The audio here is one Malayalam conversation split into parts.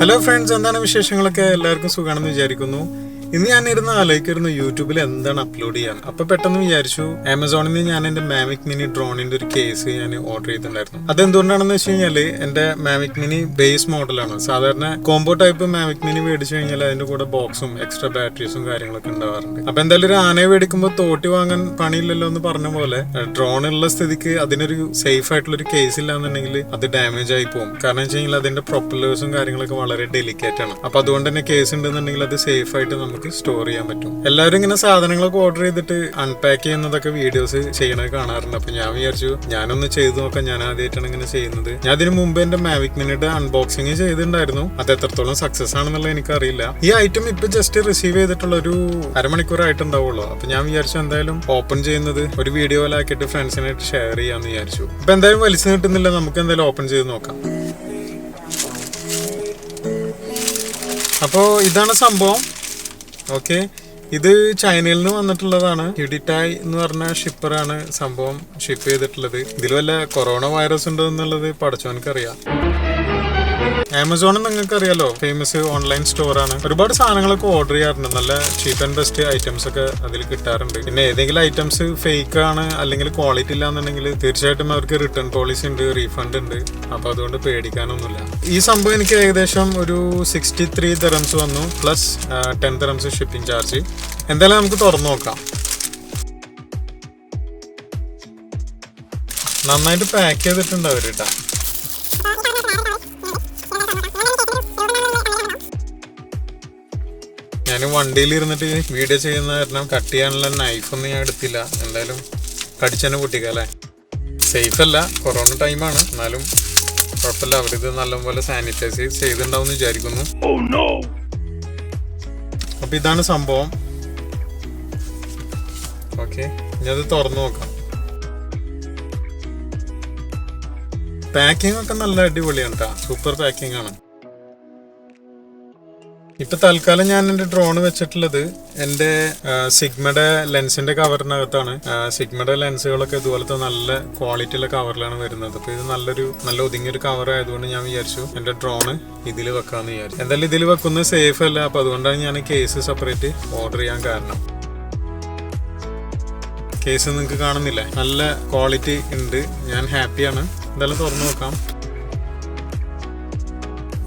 ഹലോ ഫ്രണ്ട്സ്, എന്താണ് വിശേഷങ്ങളൊക്കെ? എല്ലാവർക്കും സുഖമാണെന്ന് വിചാരിക്കുന്നു. ഇന്ന് ഞാനിരുന്ന് ആലോചിക്കായിരുന്നു യൂട്യൂബിൽ എന്താണ് അപ്ലോഡ് ചെയ്യാൻ. അപ്പൊ പെട്ടെന്ന് വിചാരിച്ചു ആമസോണിൽ നിന്ന് ഞാൻ എന്റെ മാവിക് മിനി ഡ്രോണിന്റെ ഒരു കേസ് ഞാൻ ഓർഡർ ചെയ്തിട്ടുണ്ടായിരുന്നു. അതെന്തുകൊണ്ടാണെന്ന് വെച്ച് കഴിഞ്ഞാല് എന്റെ മാവിക് മിനി ബേസ് മോഡലാണ്. സാധാരണ കോംബോ ടൈപ്പ് മാവിക് മിനി മേടിച്ചു കഴിഞ്ഞാൽ അതിന്റെ കൂടെ ബോക്സും എക്സ്ട്രാ ബാറ്ററീസും കാര്യങ്ങളൊക്കെ ഉണ്ടാവാറുണ്ട്. അപ്പൊ എന്തായാലും ഒരു ആനയെ മേടിക്കുമ്പോൾ തോട്ടി വാങ്ങാൻ പണിയില്ലല്ലോ എന്ന് പറഞ്ഞ പോലെ ഡ്രോൺ ഉള്ള സ്ഥിതിക്ക് അതിനൊരു സേഫ് ആയിട്ടുള്ള ഒരു കേസ് ഇല്ലാന്നുണ്ടെങ്കിൽ അത് ഡാമേജ് ആയി പോകും. കാരണം വെച്ച് കഴിഞ്ഞാൽ അതിന്റെ പ്രൊപ്പല്ലേഴ്സും കാര്യങ്ങളൊക്കെ വളരെ ഡെലിക്കേറ്റ് ആണ്. അപ്പൊ അതുകൊണ്ട് തന്നെ കേസ് ഉണ്ടെന്നുണ്ടെങ്കിൽ അത് സേഫ് ആയിട്ട് നമുക്ക് സ്റ്റോർ ചെയ്യാൻ പറ്റും. എല്ലാവരും ഇങ്ങനെ സാധനങ്ങളൊക്കെ ഓർഡർ ചെയ്തിട്ട് അൺപാക്ക് ചെയ്യുന്നതൊക്കെ വീഡിയോസ് ചെയ്യണത് കാണാറുണ്ട്. അപ്പൊ ഞാൻ വിചാരിച്ചു ഞാനൊന്ന് ചെയ്തു നോക്കാം. ഞാൻ ആദ്യമായിട്ടാണ് ഇങ്ങനെ ചെയ്യുന്നത്. ഞാൻ അതിന് മുമ്പ് എന്റെ മാവിക് മിനിയുടെ അൺബോക്സിങ് ചെയ്തിട്ടുണ്ടായിരുന്നു. അത് എത്രത്തോളം സക്സസ് ആണെന്നുള്ളത് എനിക്കറിയില്ല. ഈ ഐറ്റം ഇപ്പൊ ജസ്റ്റ് റിസീവ് ചെയ്തിട്ടുള്ള ഒരു അരമണിക്കൂറായിട്ടുണ്ടാവുള്ളൂ. അപ്പൊ ഞാൻ വിചാരിച്ചു എന്തായാലും ഓപ്പൺ ചെയ്യുന്നത് ഒരു വീഡിയോ പോലെ ആക്കിയിട്ട് ഫ്രണ്ട്സിനായിട്ട് ഷെയർ ചെയ്യാന്ന് വിചാരിച്ചു. അപ്പൊ എന്തായാലും വലിച്ചു കിട്ടുന്നില്ല, നമുക്ക് എന്തായാലും ഓപ്പൺ ചെയ്ത് നോക്കാം. അപ്പോ ഇതാണ് സംഭവം. ഓക്കെ, ഇത് ചൈനയിൽ നിന്ന് വന്നിട്ടുള്ളതാണ്. DJI എന്ന് പറഞ്ഞ ഷിപ്പറാണ് സംഭവം ഷിപ്പ് ചെയ്തിട്ടുള്ളത്. ഇതിൽ വല്ല കൊറോണ വൈറസ് ഉണ്ടോ എന്നുള്ളത് പഠിച്ചവനക്കറിയാം. ആമസോൺ നിങ്ങൾക്ക് അറിയാലോ, ഫേമസ് ഓൺലൈൻ സ്റ്റോർ ആണ്. ഒരുപാട് സാധനങ്ങളൊക്കെ ഓർഡർ ചെയ്യാറുണ്ട്. നല്ല ചീപ്പ് ആൻഡ് ബെസ്റ്റ് ഐറ്റംസ് ഒക്കെ അതിൽ കിട്ടാറുണ്ട്. പിന്നെ ഏതെങ്കിലും ഐറ്റംസ് ഫേക്ക് ആണ് അല്ലെങ്കിൽ ക്വാളിറ്റി ഇല്ല എന്നുണ്ടെങ്കിൽ തീർച്ചയായിട്ടും അവർക്ക് റിട്ടേൺ പോളിസി ഉണ്ട്, റീഫണ്ട് ഉണ്ട്. അപ്പൊ അതുകൊണ്ട് പേടിക്കാനൊന്നുമില്ല. ഈ സംഭവം എനിക്ക് ഏകദേശം ഒരു 63 ദിറംസ് വന്നു, പ്ലസ് 10 ദിറംസ് ഷിപ്പിംഗ് ചാർജ്. എന്തായാലും നമുക്ക് തുറന്നു നോക്കാം. നന്നായിട്ട് പാക്ക് ചെയ്തിട്ടുണ്ട് അവരിട്ടാ. ഞാൻ വണ്ടിയിൽ ഇരുന്നിട്ട് വീഡിയോ ചെയ്യുന്ന കാരണം കട്ട് ചെയ്യാനുള്ള നൈഫൊന്നും ഞാൻ എടുത്തില്ല. എന്തായാലും കടിച്ചെന്നെ പൊട്ടിക്കാം അല്ലേ. സേഫ് അല്ല, കൊറോണ ടൈമാണ്. എന്നാലും കുഴപ്പമില്ല, അവരിത് നല്ലപോലെ സാനിറ്റൈസ് ചെയ്തിട്ടുണ്ടാവും വിചാരിക്കുന്നു. അപ്പൊ ഇതാണ് സംഭവം. ഓക്കെ, ഇനി അത് തുറന്നു നോക്കാം. പാക്കിംഗ് ഒക്കെ നല്ല അടിപൊളിയാണ് കേട്ടോ, സൂപ്പർ പാക്കിംഗ് ആണ്. ഇപ്പൊ തൽക്കാലം ഞാൻ എന്റെ ഡ്രോൺ വെച്ചിട്ടുള്ളത് എന്റെ സിഗ്മയുടെ ലെൻസിന്റെ കവറിനകത്താണ്. സിഗ്മയുടെ ലെൻസുകളൊക്കെ ഇതുപോലത്തെ നല്ല ക്വാളിറ്റിയുള്ള കവറിലാണ് വരുന്നത്. അപ്പൊ ഇത് നല്ല ഒതുങ്ങിയൊരു കവർ ആയതുകൊണ്ട് ഞാൻ വിചാരിച്ചു എന്റെ ഡ്രോണ് ഇതിൽ വെക്കാന്ന് വിചാരിച്ചു. എന്തായാലും ഇതിൽ വെക്കുന്നത് സേഫ് അല്ല. അപ്പൊ അതുകൊണ്ടാണ് ഞാൻ കേസ് സെപ്പറേറ്റ് ഓർഡർ ചെയ്യാൻ കാരണം. കേസ് നിങ്ങൾക്ക് കാണുന്നില്ലേ, നല്ല ക്വാളിറ്റി ഉണ്ട്. ഞാൻ ഹാപ്പിയാണ്. എന്തായാലും തുറന്നു നോക്കാം.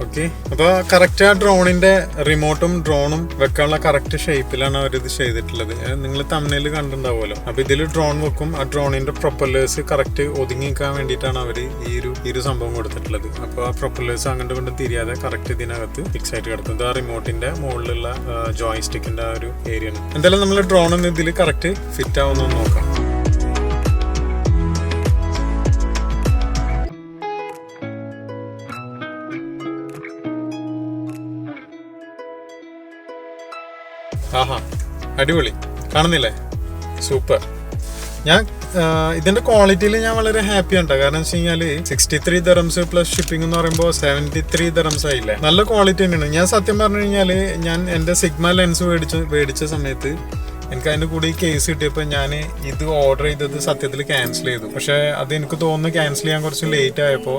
ഓക്കെ, അപ്പൊ കറക്റ്റ് ആ ഡ്രോണിന്റെ റിമോട്ടും ഡ്രോണും വെക്കാനുള്ള കറക്റ്റ് ഷേപ്പിലാണ് അവരിത് ചെയ്തിട്ടുള്ളത്. നിങ്ങൾ തമ്മിൽ കണ്ടിട്ടുണ്ടാവുമല്ലോ. അപ്പൊ ഇതിൽ ഡ്രോൺ വെക്കും. ആ ഡ്രോണിന്റെ പ്രൊപ്പല്ലേഴ്സ് കറക്റ്റ് ഒതുങ്ങി നിൽക്കാൻ വേണ്ടിയിട്ടാണ് അവർ ഈ ഒരു സംഭവം കൊടുത്തിട്ടുള്ളത്. അപ്പൊ ആ പ്രൊപ്പല്ലേഴ്സ് അങ്ങോട്ട് കൊണ്ട് തിരിയാതെ കറക്റ്റ് ഇതിനകത്ത് ഫിക്സ് ആയിട്ട് കിടക്കുന്നത് ആ റിമോട്ടിന്റെ മുകളിലുള്ള ജോയിസ്റ്റിക്കിന്റെ ആ ഒരു ഏരിയ ആണ്. എന്തായാലും നമ്മൾ ഡ്രോൺ ഒന്ന് ഇതിൽ കറക്റ്റ് ഫിറ്റ് ആവുന്ന നോക്കാം. ആഹാ, അടിപൊളി, കാണുന്നില്ലേ? സൂപ്പർ. ഞാൻ ഇതിന്റെ ക്വാളിറ്റിയിൽ ഞാൻ വളരെ ഹാപ്പിയാണ് കേട്ടോ. കാരണം വെച്ച് കഴിഞ്ഞാല് 63 ദിറംസ് പ്ലസ് ഷിപ്പിംഗ് എന്ന് പറയുമ്പോൾ 73 ദിറംസ് ആയില്ലേ. നല്ല ക്വാളിറ്റി തന്നെയാണ്. ഞാൻ സത്യം പറഞ്ഞു കഴിഞ്ഞാല് ഞാൻ എന്റെ സിഗ്മ ലെൻസ് മേടിച്ച സമയത്ത് എനിക്ക് അതിന്റെ കൂടെ ഈ കേസ് കിട്ടിയപ്പോൾ ഞാൻ ഇത് ഓർഡർ ചെയ്തത് സത്യത്തിൽ ക്യാൻസൽ ചെയ്തു. പക്ഷെ അത് എനിക്ക് തോന്നുന്നു ക്യാൻസൽ ചെയ്യാൻ കുറച്ച് ലേറ്റ് ആയപ്പോൾ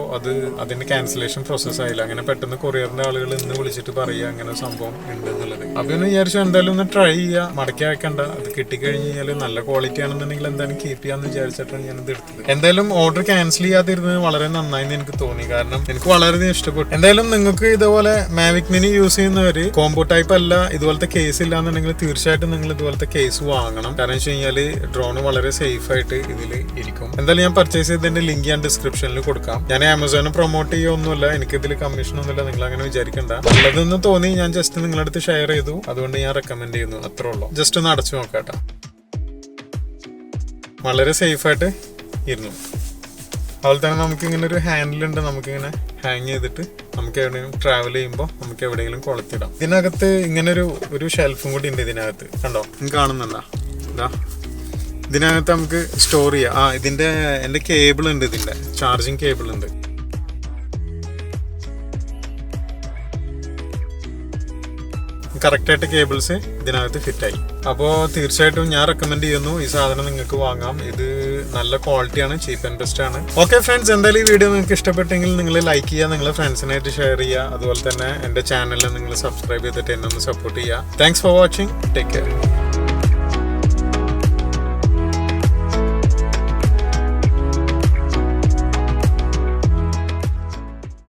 അതിന്റെ ക്യാൻസലേഷൻ പ്രോസസ് ആയില്ല. അങ്ങനെ പെട്ടെന്ന് കൊറിയറിന്റെ ആളുകൾ ഇന്ന് വിളിച്ചിട്ട് പറയുക അങ്ങനെ സംഭവം ഉണ്ട് എന്നുള്ളത്. അപ്പൊ ഒന്ന് വിചാരിച്ചു എന്തായാലും ഒന്ന് ട്രൈ ചെയ്യുക, മടക്കി അയക്കണ്ട. അത് കിട്ടിക്കഴിഞ്ഞ് കഴിഞ്ഞാൽ നല്ല ക്വാളിറ്റി ആണെന്നുണ്ടെങ്കിൽ എന്തായാലും കീപ്പ് ചെയ്യാന്ന് വിചാരിച്ചിട്ടാണ് ഞാൻ ഇത് എടുത്തത്. എന്തായാലും ഓർഡർ ക്യാൻസൽ ചെയ്യാതിരുന്നത് വളരെ നന്നായി എനിക്ക് തോന്നി. കാരണം എനിക്ക് വളരെയധികം ഇഷ്ടപ്പെട്ടു. എന്തായാലും നിങ്ങൾക്ക് ഇതുപോലെ മാവിക് മിനി യൂസ് ചെയ്യുന്നവര് കോംബോ ടൈപ്പ് അല്ല, ഇതുപോലത്തെ കേസ് ഇല്ലാന്നുണ്ടെങ്കിൽ തീർച്ചയായിട്ടും നിങ്ങൾ ഇതുപോലത്തെ കേസ് വാങ്ങണം. കാരണം വെച്ച് കഴിഞ്ഞാല് ഡ്രോൺ വളരെ സേഫ് ആയിട്ട് ഇതിൽ ഇരിക്കും. എന്തായാലും ഞാൻ പർച്ചേസ് ചെയ്തതിന്റെ ലിങ്ക് ഞാൻ ഡിസ്ക്രിപ്ഷനിൽ കൊടുക്കാം. ഞാൻ ആമസോണിൽ പ്രൊമോട്ട് ചെയ്യൊന്നുമില്ല, എനിക്ക് ഇതിൽ കമ്മീഷൻ ഒന്നുമില്ല. നിങ്ങൾ അങ്ങനെ വിചാരിക്കണ്ട. ഉള്ളതെന്ന് തോന്നി ഞാൻ ജസ്റ്റ് നിങ്ങളുടെ അടുത്ത് ഷെയർ ചെയ്തു. അതുകൊണ്ട് ഞാൻ റെക്കമെൻഡ് ചെയ്യുന്നു, അത്രേ ഉള്ളൂ. ജസ്റ്റ് ഒന്ന് അടച്ചു നോക്കാട്ടോ. വളരെ സേഫ് ആയിട്ട് ഇരുന്നു. അതുപോലെ തന്നെ നമുക്ക് ഇങ്ങനെ ഒരു ഹാൻഡിലുണ്ട്. നമുക്കിങ്ങനെ ഹാങ് ചെയ്തിട്ട് നമുക്ക് എവിടെയെങ്കിലും ട്രാവൽ ചെയ്യുമ്പോൾ നമുക്ക് എവിടെയെങ്കിലും കൊളുത്തിടാം. ഇതിനകത്ത് ഇങ്ങനെ ഒരു ഷെൽഫും കൂടി ഉണ്ട് ഇതിനകത്ത്. കണ്ടോ, നിങ്ങൾക്ക് കാണുന്നുണ്ടോ? ഇതാ ഇതിനകത്ത് നമുക്ക് സ്റ്റോർ ചെയ്യാം. എന്റെ കേബിൾ ഉണ്ട്, ഇതിന്റെ ചാർജിങ് കേബിൾ ഉണ്ട്. കറക്റ്റായിട്ട് കേബിൾസ് ഇതിനകത്ത് ഫിറ്റായി. അപ്പോൾ തീർച്ചയായിട്ടും ഞാൻ റെക്കമെൻഡ് ചെയ്യുന്നു ഈ സാധനം നിങ്ങൾക്ക് വാങ്ങാം. ഇത് നല്ല ക്വാളിറ്റിയാണ്, ചീപ്പ് ആൻഡ് ബെസ്റ്റ് ആണ്. ഓക്കെ ഫ്രണ്ട്സ്, എന്തായാലും ഈ വീഡിയോ നിങ്ങൾക്ക് ഇഷ്ടപ്പെട്ടെങ്കിൽ നിങ്ങൾ ലൈക്ക് ചെയ്യുക, നിങ്ങളുടെ ഫ്രണ്ട്സിനായിട്ട് ഷെയർ ചെയ്യുക. അതുപോലെ തന്നെ എൻ്റെ ചാനലിൽ നിങ്ങൾ സബ്സ്ക്രൈബ് ചെയ്തിട്ട് എന്നെ ഒന്ന് സപ്പോർട്ട് ചെയ്യുക. Thanks for watching. Take care.